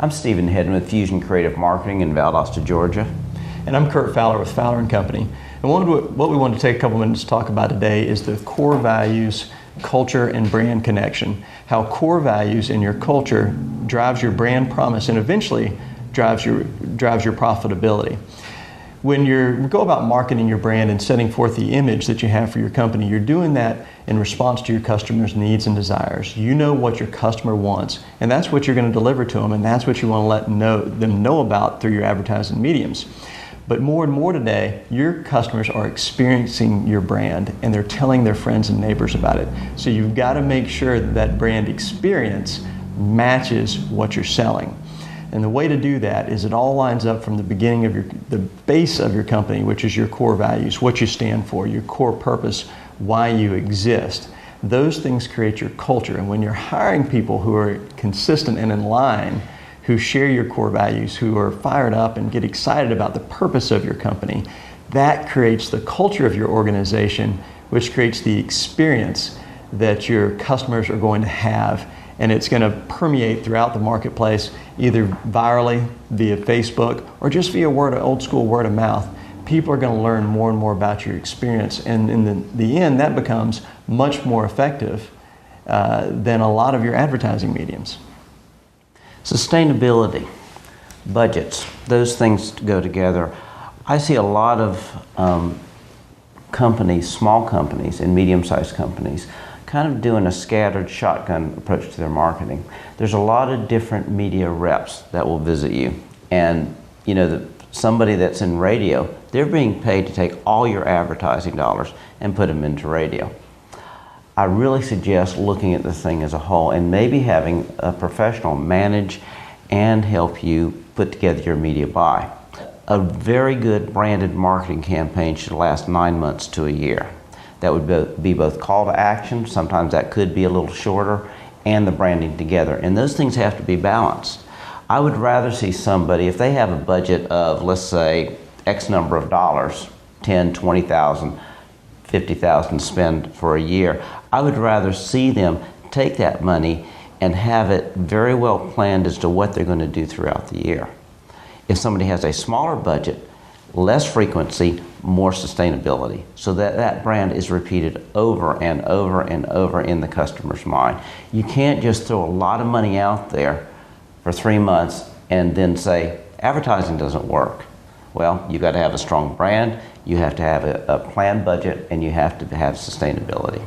I'm Stephen Heddon with Fusion Creative Marketing in Valdosta, Georgia. And I'm Kurt Fowler with Fowler and Company. And what we want to take a couple minutes to talk about today is the core values, culture, and brand connection. How core values in your culture drives your brand promise and eventually drives your profitability. When you go about marketing your brand and setting forth the image that you have for your company, you're doing that in response to your customers' needs and desires. You know what your customer wants, and that's what you're going to deliver to them, and that's what you want to let them know about through your advertising mediums. But more and more today, your customers are experiencing your brand, and they're telling their friends and neighbors about it. So you've got to make sure that brand experience matches what you're selling. And the way to do that is it all lines up from the beginning of the base of your company, which is your core values, what you stand for, your core purpose, why you exist. Those things create your culture. And when you're hiring people who are consistent and in line, who share your core values, who are fired up and get excited about the purpose of your company, that creates the culture of your organization, which creates the experience that your customers are going to have. And it's going to permeate throughout the marketplace, either virally via Facebook or just via old school word of mouth. People are going to learn more and more about your experience, and in the end, that becomes much more effective than a lot of your advertising mediums. Sustainability, budgets, those things go together. I see a lot of companies, small companies and medium-sized companies, kind of doing a scattered shotgun approach to their marketing. There's a lot of different media reps that will visit you, and somebody that's in radio, they're being paid to take all your advertising dollars and put them into radio. I really suggest looking at the thing as a whole and maybe having a professional manage and help you put together your media buy. A very good branded marketing campaign should last 9 months to a year. That would be both call to action, sometimes that could be a little shorter, and the branding together. And those things have to be balanced. I would rather see somebody, if they have a budget of, let's say, X number of dollars, 10, 20,000, 50,000 spend for a year, I would rather see them take that money and have it very well planned as to what they're going to do throughout the year. If somebody has a smaller budget, less frequency, more sustainability, so that brand is repeated over and over and over in the customer's mind. You can't just throw a lot of money out there for 3 months and then say, advertising doesn't work. Well, you've got to have a strong brand, you have to have a planned budget, and you have to have sustainability.